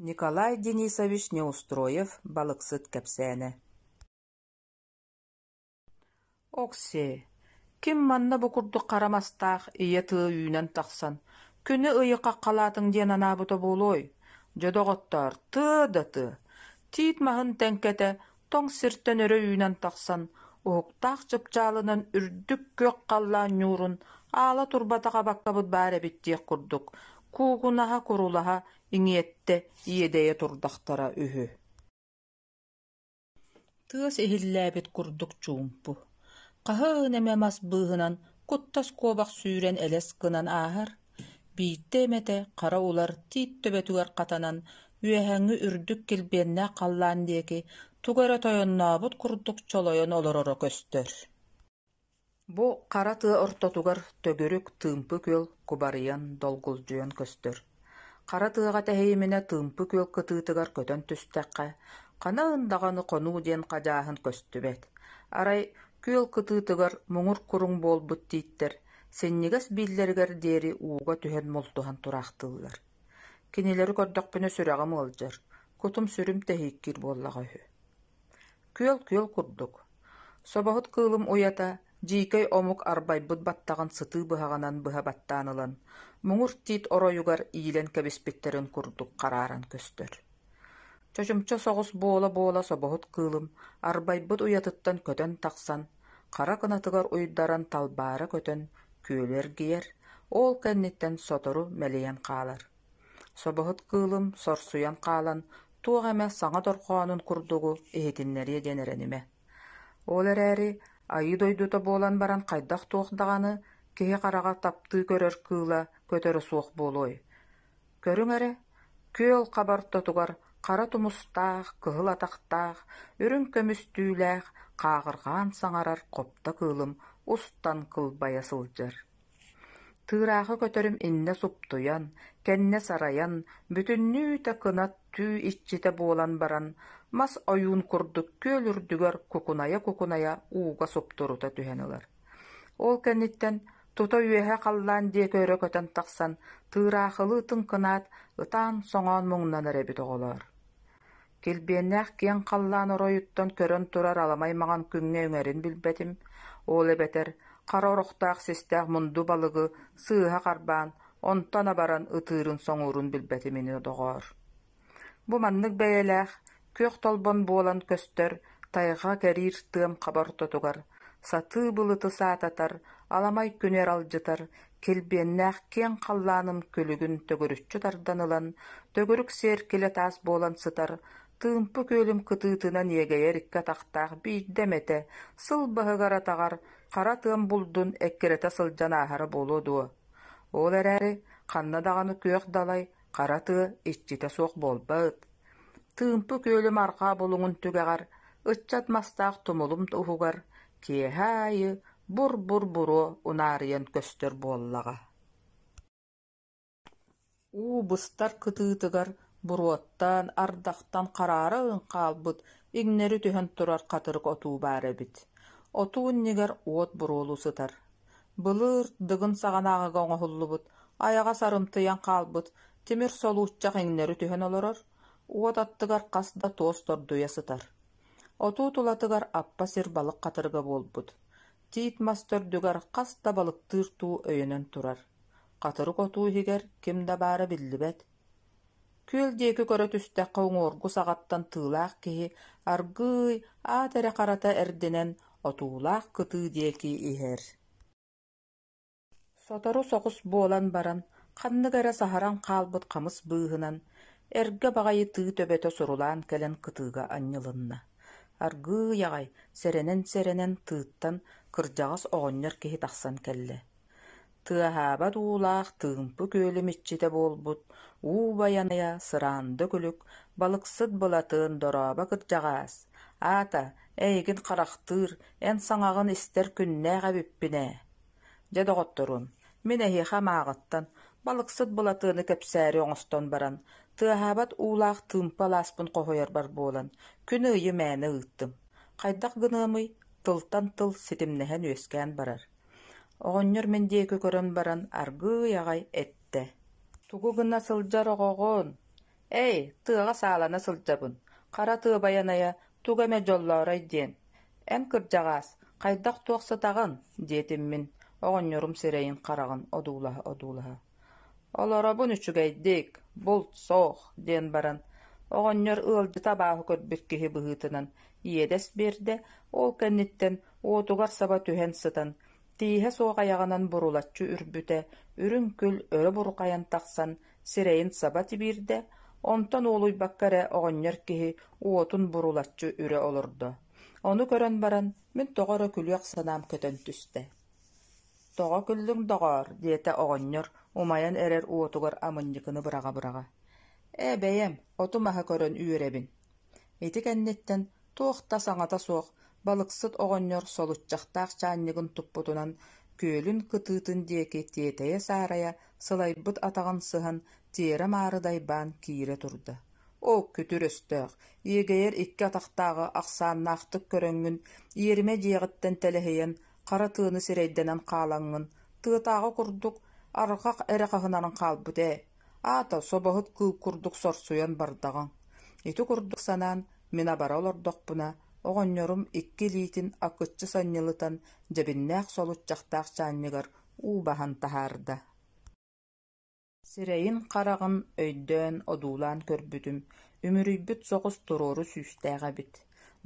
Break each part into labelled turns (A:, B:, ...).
A: Николай Денисович Неустроев балыксыт кэпсээне. Оксе, ким манна бу курдук карамастаах ие тыа үйүнэн тахсан, күнү ыйыкка калаатың диэн анаабыта буолой. Жодоҕоттоор тыа да тыа. Тиит маһын тэнкэтэ тоҥ сиртэн өрө үйүнэн тахсан, уһуктаах чыпчаалынан үрдүк күөх халлаан ньуурун аала турбатаҕа баккабыт баар эбиттиэх курдук, куугунаһа курулаһа иҥиэтте иэдэйэ турдахтара үһү. Тыас иһиллээбит курдук чуумпу. Хаһыын эмэ мас быыһынан куттас куобах сүүрэн элес гынан ааһар, биитте эмэтэ хара улар тиит төбөтүгэр хатанан үөһэҥҥи үрдүк килбиэннээх халлаан диэки тугара тойоннообут курдук чолойон олороро көстөр. Бу хара тыа ортотугар төгүрүк тыымпы күөл кубарыйан долгулдьуйан көстөр. Хара тыаҕа тэһийиминэ тыымпы күөл кытыытыгар көтөн түстэххэ, ханаын даҕаны хонуу диэн хадьааһын көстүбэт. Арай күөл кытыытыгар муҥур куруҥ буолбут тииттэр, синньигэс бииллэригэр диэри ууга түһэн мултуһан тураахтыыллар. Кинилэри көрдөхпүнэ сүрэҕим ыалдьар, кутум сүрүм тэһииккир буоллаҕа үһү. Күөл курдук. Собоһут кыылым уята, дьиикэй омук арбайбыт баттаҕын сытыы быһаҕанан быһа баттаан ылан, муҥур тиит ороюгар иилэн кэбиспиттерин курдук харааран көстөр. Чочумча соҕус буола собоһут кыылым арбайбыт уятыттан көтөн тахсан, хара кынатыгар уйдаран талбаара көтөн күөлэр гиэр, ол кэнниттэн сотору мэлийэн хаалар. Собоһут кыылым сорсуян хаалан туох эмэ саҥа торхоонун курдугу иһитиннэрие денеренимэ. Ол эрээри айы дойдута буолан баран хайдах туох даҕаны киһи хараҕа таптыы көрөр кыыла көтөрө суох буолуой. Көрүҥ эрэ, күөл хабартотугар хара тумустаах, кыһыл атахтаах, үрүҥ көмүстүүлээх, хаагыргаан саҥарар хопта кыылым устан кылбайа сылдьар. Тыыраахы көтөрүм инне суптуян, кэнне сарайан, бүтүннүүтэ кынат түү иччите буолан баран, мас ойуун курдук күөл үрдүгөр кукуная ууга суптурута түһэн ылар. Ол кэнниттэн тута үөһэ халлаан дие көрө көтөн тахсан, тыыраахылы ытын кынаат ытаан соҥоон муҥнанар эбит оҕолоор. Килбиэннээх киэн халлаан ороюттан көрөн турар аламай маҕан күҥҥэ үҥэрин билбэтим, ол эбэтэр хара орохтаах систээх мунду балыгы сыыһа харбаан, онтона баран ытыырын соҥуурун билбэтимини доҕоор. Бу маннык бэйэлээх күөх толбон буолан көстөр тайҕа кэриир тыам хабортотугар, сатыы былыты саататар, аламай күнэр алдьытар, килбиэннээх киэн халлааным күлүгүн төгүрүччү тардан ылан, төгүрүк сиэр килэ таас буолан сытар, тыымпы күөлүм кытыытынан иэгэйэр икка тахтаах биирдэмэтэ, сыл быһыгар атаҕар, хара тыам булдун эккирэтэ сылдьан ааһара буолуо дуо. Ол эрээри ханна даҕаны күөх далай, хара тыа иччите суох буолбаат. Тыымпы күөлүм арҕаа булуҥун түгэҕэр, ыччат мастаах тумулум уһугар, киэһэ аайы буруо унаарыйан көстөр буоллаҕа. уу быстар кытыытыгар буруоттан, ардахтан хараара ыҥхаалбыт иҥнэри түһэн турар хатырык отуу баар эбит. Отууннигэр уот буруолу сытар. Былыыр дыгын саҕанааҕыга оҥоһуллубут, аяҕа сарымтыйан хаалбыт, тимир солууччах иҥнэри түһэн олорор, уот аттыгар хас да туос тордуйа сытар. Отуу тулатыгар аппа сир балык хатырыга буолбут. Тиит мас төрдүгэр хас да балыктыыр туу өйөнөн турар. Хатырык отуу иһигэр ким да баара биллибэт. Күөл диэки көрө түстэххэ уҥуоргу саҕаттан тыылаах киһи аргыый аат эрэ харата эрдинэн отуулаах кытыы диэки иһэр. Сотору соҕус буолан баран, ханнык эрэ саһаран хаалбыт хамыс быыһынан, эргэ баҕайы тыы төбөтө сурулаан кэлэн кытыыга анньылынна. Аргыый аҕай сэрэнэн тыыттан кырдьаҕас оҕонньор киһи тахсан кэллэ. Тыаһаабат уулаах тыымпы күөлүм иччите буолбут, уу баяная сыраанды күлүк балыксыт былатыын дорооба кырдьаҕаас. Аата, эйигин харахтыыр, эн саҥаҕын истэр күннээх эбиппинэ. Дьадоҕотторум, мин эһиэхэ мааҕыттан балыксыт былатыыны кэпсээри оҥостон баран, тыаһаабат уулаах тыымпы алааспын хоһуйарбар буолан, күн ыйы мээнэ ыыттым. Хайдах гыныамый тылтан тыл ситимнэһэн үөскээн барар. Оҕонньор мен диэки көрөн баран аргыый аҕай этте. Тугу гына сылдьар оҕоҕун, Эй, тыга саалана сылжабын. Кара тыа баяная тугаме жоллорой диен. Эн кыржагаас, кайдах туоксатагын, диетиммин, оҕонньорум сирейин карагын одуулаha. Олоробун үчүгэйдик, булт соох, диэн баран, оҕонньор ыалдьы табааһы көрбүт киһи быһыытынан иэдэс биэрдэ, ол кэнниттэн уотугар саба түһэн сытан, тииһэ суох аягынан бурулаччы үрбүтэ, үрүн күл өрө бурукайан тахсан, сирейин саба тибиирдэ, онтон уолуйбаккара оҕонньор киһи уотун бурулаччы үрэ олордо. Ону көрөн баран, мин тоҕоро күлүөх санаам көтөн түстэ. Тоҕо күллүң доҕоор, диэтэ оҕонньор умайан эрэр уотугар амынньыкыны быраҕа. Бэйэм, отумаһа көрөн үөрэбин. Ити кэнниттэн туохта саҥата суох, балыксыт оҕонньор солуччахтаах чаанньыгын туппутунан күөлүн кытыытын диэки тиэтэйэ саарая сылайбыт атаҕын сыһан тиэрэ маарыдай баан киирэ турда. О, күтүр өстөөх, иэгэйэр икки атахтааҕы ахсааннаахтык көрөҥҥүн, иэримэ дьиэҕиттэн тэлэһийэн, хара тыаны сирэйдэнэн хаалаҥҥын, тыатааҕы курдук арҕах эрэ хаһынарын хаалбыт Аата собоһут кыыл курдук сорсуйан бардаҕаҥ. Ити курдук санаан мина бара олордохпуна, оҕонньорум икки лиитин аккыччы санньылытан дьэбиннээх солуччахтаах чаанньыгар уубаһан таһаарда. Сирэйин хараҕын өйдөөн одуулаан көрбүтүм, үмүрүйбүт соҕус туруору сүүстээҕэбит.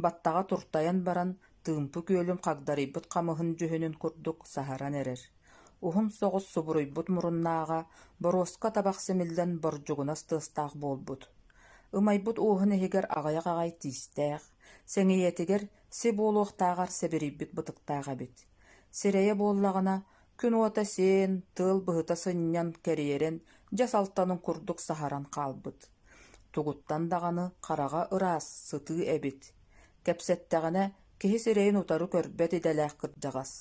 A: Баттаҕа туртайан баран тыымпы күөлүм хагдарыйбыт хамыһын дьүһүнүн курдук саһаран эрэр. Уһун соҕус субуруйбут муруннааҕа боруоска табах симиллэн бордьугунас тыастаах буолбут. Ымайбут уһун иһигэр аҕайах тиистээх, сэҥийэтигэр си буолуохтааҕар сэбирийбит бытыктааҕабит. Сирэйэ буоллаҕына күн уота сиэн, тыал быһыта сынньан кэриэрэн дьас алтанын курдук саһаран хаалбыт. Тугуттан даҕаны хараҕа ыраас сытыы эбит. Кэпсэттэҕинэ киһи сирэйин утары көрбөт идэлээх кырдьаҕас.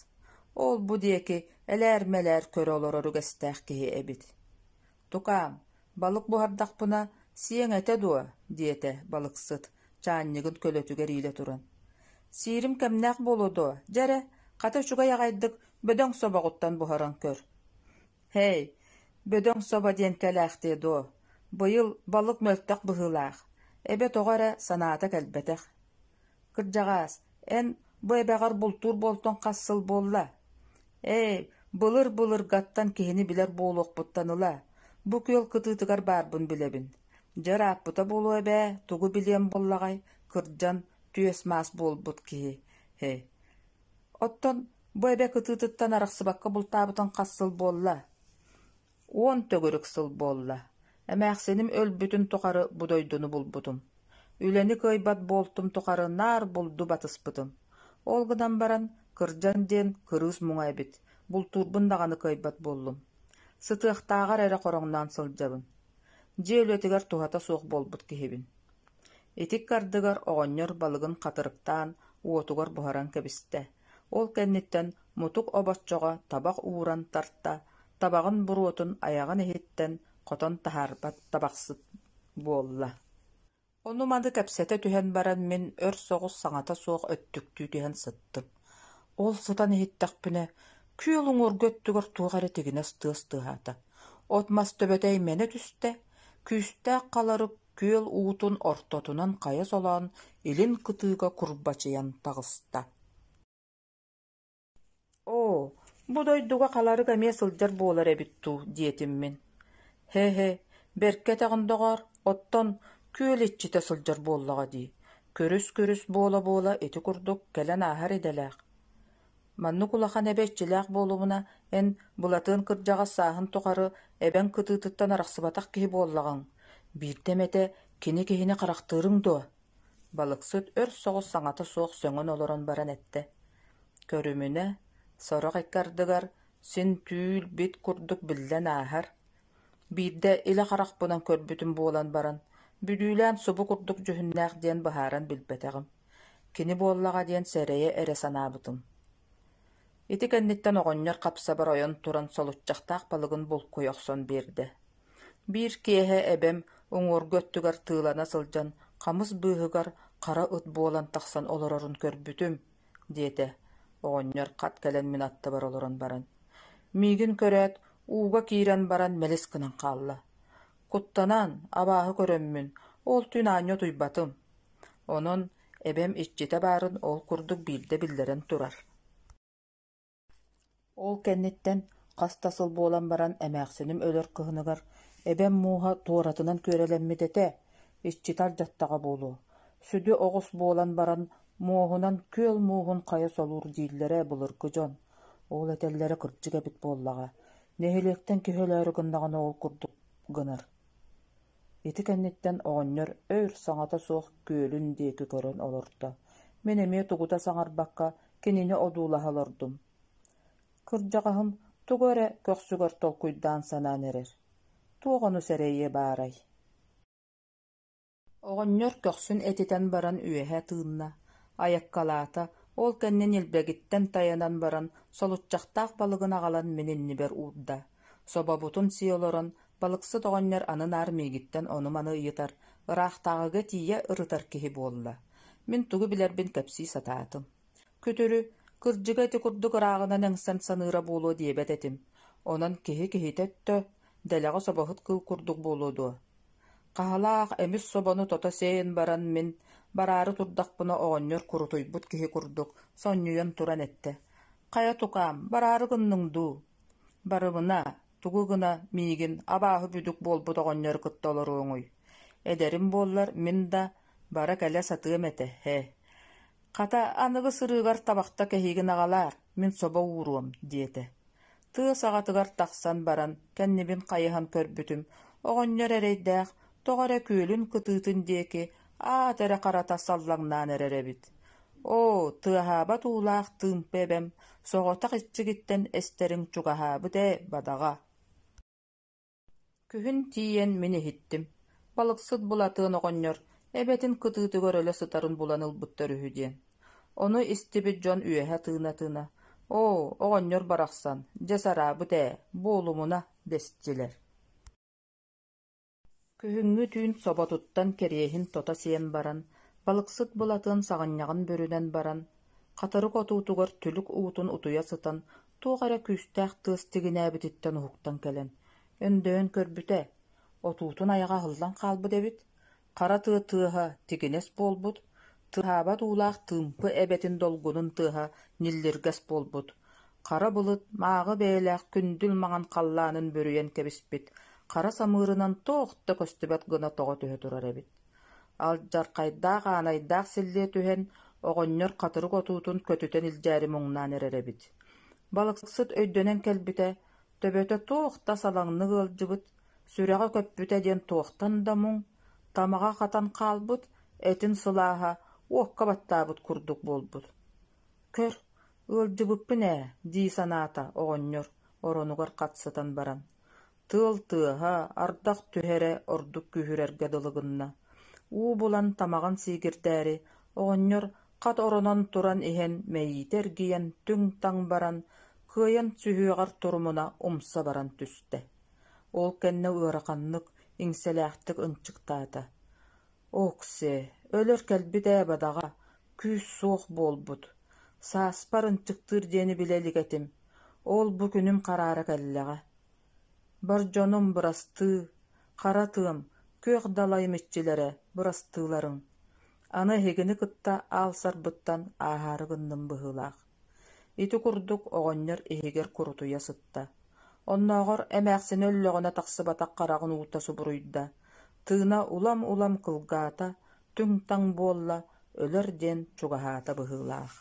A: Ол бу диэки элээр-мэлээр көрө олорору гэстээх киһи эбит. Тукаам, балык буһардахпына сиэҥэтэ дуо, диэтэ балыксыт, чаанньыгын көлөтүгэр иилэ туран. Сиирим кэмнээх буолуо, дьэрэ, хата үчүгэй аҕайдык бөдөҥ собоҕуттан буһаран көр. Хэй, бөдөҥ соба диэн кэлээхтээ дуо, быйыл балык мөлтөх быһыылаах, эбэ тоҕо эрэ санаата кэлбэтэх. Кырдьаҕаас, эн бу эбэҕэр бултуур буолтон хассыл буолла. Былыр гаттан киһини билэр буолуохпуттан ыла, бу күөл кытыытыгар баарбын билэбин. Дьэр ааппыта буолуо эбээ, тугу билиэм буоллаҕай, кырдьан түөс маас буолбут киһи. Оттон бу эбэ кытыытыттан арахсыбакка бултаабытын хассыл буолла. Уон төгүрүк сыл буолла. Эмээхсиним өлбүтүн тухары будойдуну булбутум. Үлэни кыйбат буолтум тухары наар булду батыспытым. Олгынан баран кырдьан диэн кырыыс муҥа эбит, бултуурбун даҕаны кыйбат буоллум. Сытыахтааҕар эрэ хороҥноон сылдьабын. Дьиэ үлэтигэр туһата суох буолбут киһибин. Итик кардыгар оҕонньор балыгын хатырыктаан уотугар буһаран кэбистэ. Ол кэнниттэн мутук обоччоҕо табах ууран тарта, табаҕын буруотун аяҕын иһиттэн хотон таһаарбат табахсыт буолла. Ону маны кэпсэтэ түһэн баран мин өр соҕус саҥата суох өттүктүү түһэн сыттым. Ол сытан иһиттэхпүнэ, күөл уҥургөттүгэр туох эрэ тигинэс тыас тыаһаата. Отмас төбөтэй мэне түстэ, күүстээх халары күөл уутун ортотунан хайа солоон илин кытыыга курбачыйан таҕыста. Бу дойдуга халары кэмиэ сылдьар буолар эбиттүү диэтиммин. Берке таҕындоҕор, оттон күөл иччитэ сылдьар буоллаҕа дии. Көрүс буола ити курдук кэлэн ааһар идэлээх. Манны кулахан эбэччилээх буолумуна эн булатын кырдьаҕа сааһын тухары эбэн кытыытыттан арахсыбатах киһи буоллаҕаҥ. Биирдэмэтэ кини киһини харахтыырыҥ дуо. Балыксыт өр соҕус саҥата суох сөҥөн олорон баран этте. Көрүмүнэ, сорох иккардыгар син түүл бит курдук биллэн ааһар. Биирдэ илэ харахпынан көрбүтүм буолан баран, бүдүүлээн субу курдук дьүһүннээх диэн быһааран билбэтэҕим. Кини буоллаҕа диэн сэрэйэ эрэ санаабытым. Ити кэнниттэн оҕонньор хапсабар ойон туран солуччахтаах балыгын булкуй охсон биэрдэ. Биир киэһэ эбэм уҥуоргөттүгэр тыылана сылдьан хамыс быыһыгар хара ыт буолан тахсан олорорун көрбүтүм, диэтэ оҕонньор хат кэлэн мин аттыбар олорон баран. Миигин көрөөт, ууга киирэн баран мэлис кынан хаалла. Куттанан, абааһы көрөммүн, ол түн аанньа туйбатым. Онон эбем иччите баарын ол курдук биирде биллэрэн турар. Ол кэнниттэн хастасыл буолан баран эмээхсиним өлөр кыһыныгар эбем мууһа туоратынан күөрэлэммитэтэ, иччитар дьаттаҕа буолуо. Сүдү оҕус буолан баран муоһунан күөл мууһун хайа солуур дииллэрэ булыргы дьон. Ол этэллэри кырдьык эбит буоллаҕа. Нэһилиэктэн киһилээри гыннаҕына ол курдук гынар. Ити кэнниттэн оҕонньор өр саҥата суох күөлүн диэки көрөн олордо. Мен эмиэ тугута саҥарбакка кинини одуулаһалордум. Кырдьаҕаһым тугу эрэ көхсүгөр толкуйдаан санаан эрэр. Туоҕону сэрэйиэ баарай. Оҕонньор көхсүн этитэн баран үөһэ тыынна. Айаккалаата ол кэннин илбэгиттэн таянан баран солуччахтаах балыгын аҕалан мининнибэр уурда. Собобутун сиолорон балыксыт оҕонньор анын аармиигиттэн ону-маны ыйытар, ыраахтааҕыга тиийэ ырытар киһи буолла. Мин тугу билэрбин кэпсии сатаатым. Күтүрү кырдьыга ити курдук ырааҕынан эҥсэн саныыра буолуо диэбэт этим. Онон киһи киһитеттö дэлэҕэ собоһут кыл курдук буолуо дуо. Хаһалаах эмис собону тото сеейин баран мин бараары турдахпына оҕонньор курутуйбут киһи курдук сонньуйан туран этте. Хая тукаам, бараары гынныҥ дуу. Барымына, тугу гына миигин абааһы бүдүк буолбут оҕонньор кытта олоруоҥуй. Эдэрим буоллар мин да бара кэлэ сатыам этэ, хэ. Хата аныгы сырыыгар табахта кэһиигин аҕалаар, мин собо ууруом, диэтэ. Тыа саҕатыгар тахсан баран кэннибин хайыһан көрбүтүм, оҕонньор эрэйдээх тоҕо эрэ күөлүн кытыытын диэки аат эрэ харата саллаҥнаан эрэрэбит. Оо, тыаһаабат уулаах тыымпы эбэм, соҕотах иччигиттэн эстериҥ чугаһаабыт бадаҕа. Күһүн тиийэн мин иһиттим. Балыксыт булатыын оҕонньор эбэтин кытыытыгар өлө сытарын булан ылбыттар үһү диэн. Ону истибит дьон үөһэ тыына-тыына. Оо, оҕонньор барахсан, дьасараабыт буолумуна дэстилэр. Күһүҥҥү түүн соботуттан кэриэһин тота сиэн баран, балыксыт булатыын саҕанньаҕын бөрүнэн баран, хатырык отуутугар түлүк уутун утуйа сытан, туох эрэ күүстээх тыас тигинээбититтэн уһуктан кэлэн. Өндөөн көрбүтэ, отуутун аяга хыллан хаалбыт эбит, хара тыа-тыаһа тигинэс буолбут, тыаһаабат уулаах тыымпы эбэтин долгунун тыаһа ниллиргэс буолбут. Хара былыт мааҕы бэйэлээх күндүл маҕан халлаанын бөрүйэн кэбиспит, хара самыырынан тоохта көстүбэт гына тоҕо түһэ турар эбит. Алдьархайдаах аанайдаах силлиэ түһэн оҕонньор хатырык отуутун көтүтэн илдьээри муҥнаан эрэребит. Балыксыт өйдөнэн кэлбитэ, төбөтө туохта салаҥнык ыалдьыбыт, сүрэҕэ көппүтэ диэн туохтан да муҥ, тамаҕа хатан хаалбыт, этин сылааһа уокка баттаабыт курдук буолбут. Көр, ыалдьыбыппын дии санаата оҕонньор оронугар хатсытан баран. Тыал тыаһа ардах түһэрэ ордук күһүрэргэ дылыгынна. уу булан тамаҕан сиигирдээри оҕонньор хат оронон туран иһэн мэйиитер гийэн түҥ таҥ баран кыайан сүһүөҕэр турумуна умса баран түстэ. Ол кэннэ ыараханнык иҥсэлээхтик ынчыктаата. Оксе, өлөр кэлбит бадаҕа, күүс суох буолбут. Сааспар ынчыктыыр диэни билэлигэтим. Ол бу күнүм хараара кэллэҕэ. Бардьонум бырастыы, харатыым, күөх далайым иччилэрэ бырастыыларыҥ. Аны эһигини кытта аалсарбыттан ааһаары гынным быһыылаах. Ити курдук оҕонньор иһигэр курутуйа сытта. Оннооҕор эмээхсини өллөҕүнэ тахсыбатах хараҕын уута субуруйда. Тыына улам-улам кылгаата, түҥ таҥ буолла, өлөр диэн чугаһаата быһыылаах.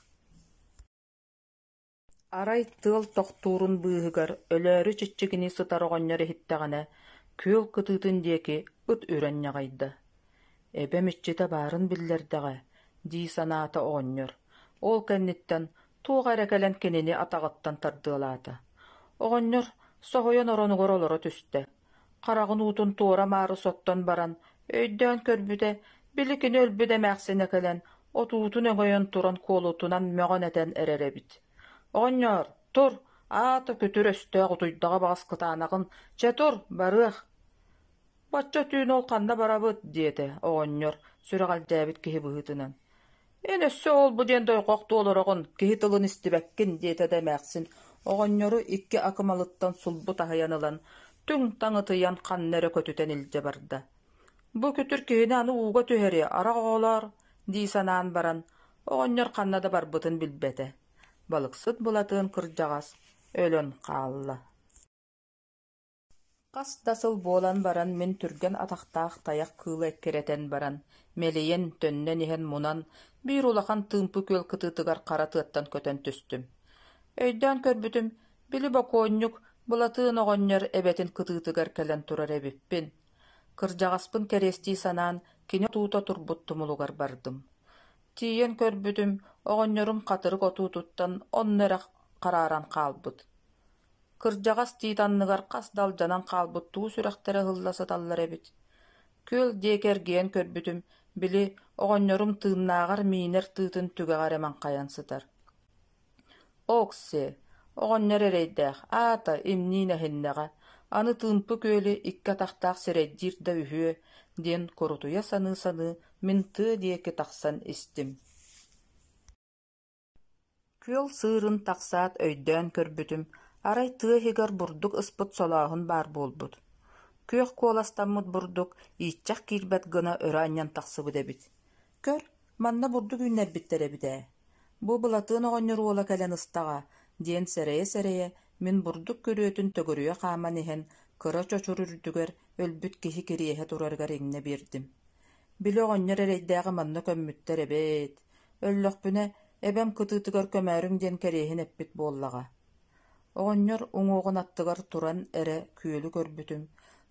A: Арай тыал тохтуурун быыһыгар өлөөрү чиччигини сытар оҕонньор иһиттэҕинэ күөл кытыытын диэки ут үөрэнньэҕайда. Эбэм иччитэ баарын биллэрдэҕэ, дии санаата оҕонньор. Ол кэнниттэн туох эрэ кэлэн кинини атаҕыттан тардыалаата. Оҕонньор соһуйан оронугор олоро түстэ. Хараҕын уутун туора маары соттон баран, өйдөөн көрбүтэ, биликини өлбүт эмээхсине кэлэн, отуутун öňöйөн туран куолутунан мөҕөн этэн эрэрэбит. Оҕонньор, тур, аата күтүр өстөөх утуйдаҕа баҕаскытаанаҕын, че тур, барыах. Бачча түүн ол ханна барабыт, диэтэ оҕонньор сүрэҕэлдээбит киһи быһытынан. Эн өссө ол бу диэн дойҕох туолороҕун киһи тылын истибэккин, диэтэ дэмээхсин, оҕонньору икки акымалыттан сулбу таһыйан ылан, түң таҥытыйан ханнары көтүтен илдьэ барда. Бу күтүр киһини аны ууга түһэри ара оҕолоор дии санаан баран, оҕонньор ханнада барбытын билбэтэ. Балыксыт булатыын кырдьаҕас өлөн хаалла. Хас дасыл буолан баран мин түрген атахтаах таяк кыыла эккеретен баран, мелийен төннен иһэн мунан, биир улахан тыымпы күөл кытыытыгар хара тыаттан көтөн түстүм. Өйдөөн көрбүтүм, били бокуонньук булатыын оҕонньор эбэтин кытыытыгар кэлэн турар эбиппин. Кырдьаҕаспын кэриэстии санаан кини отуута турбут тумулугар бардым. Тиийэн көрбүтүм, оҕонньорум хатырык отуутуттан оннора харааран хаалбыт. Кырдьаҕас тиитанныгар хас далдьанан хаалбыт туу сүрэхтэрэ хылласыталлар эбит. Күөл диэкэргиэн көрбүтүм, били оҕонньорум тыыннааҕар миинэр тыытын түгэҕэр эмэн хайан сытар. Оксе, оҕонньор эрэйдээх, аата имниин эһиннэҕэ, аны тыымпы күөлү икки атахтаах сэрэйдиир да үһүө диэн корутуйа саныы мин тыа диэки тахсан истим. Күөл сыырын тахсаат өйдөөн көрбүтүм, арай тыа хигэр бурдук ыспыт солооһун баар буолбут. Күөх куоластаммыт бурдук ииччах киирбэт гына өрө анньан тахсыбыт эбит. Көр, манна бурдук үүннэрбиттэр эбит ээ. Бу булатыын оҕонньор уола кэлэн ыстаҕа диэн сэрэйэ мин бурдук көрүөтүн төгөрүө хааман иһэн кыра чочур үрдүгэр өлбүт киһи кириэһэ тураргар иҥнэ биэрдим. Били оҕонньор эрэйдээҕи манна көммүттэр эбэт. Өллөхпүнэ эбэм кытыытыгар көмөөрүҥ диэн кэриэһин эппит буоллаҕа. Оҕонньор уҥуоҕун аттыгар туран эрэ күөлү көрбүтүм.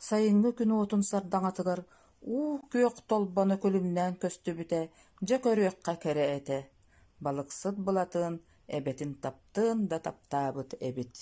A: Сайыҥҥы күнү утун сардаҥатыгар күөх толбону күлүмнээн көстүбүтэ, дьэ көрүөххэ кэрэ этэ. Балыксыт булатыын эбэтин таптыын да таптаабыт эбит.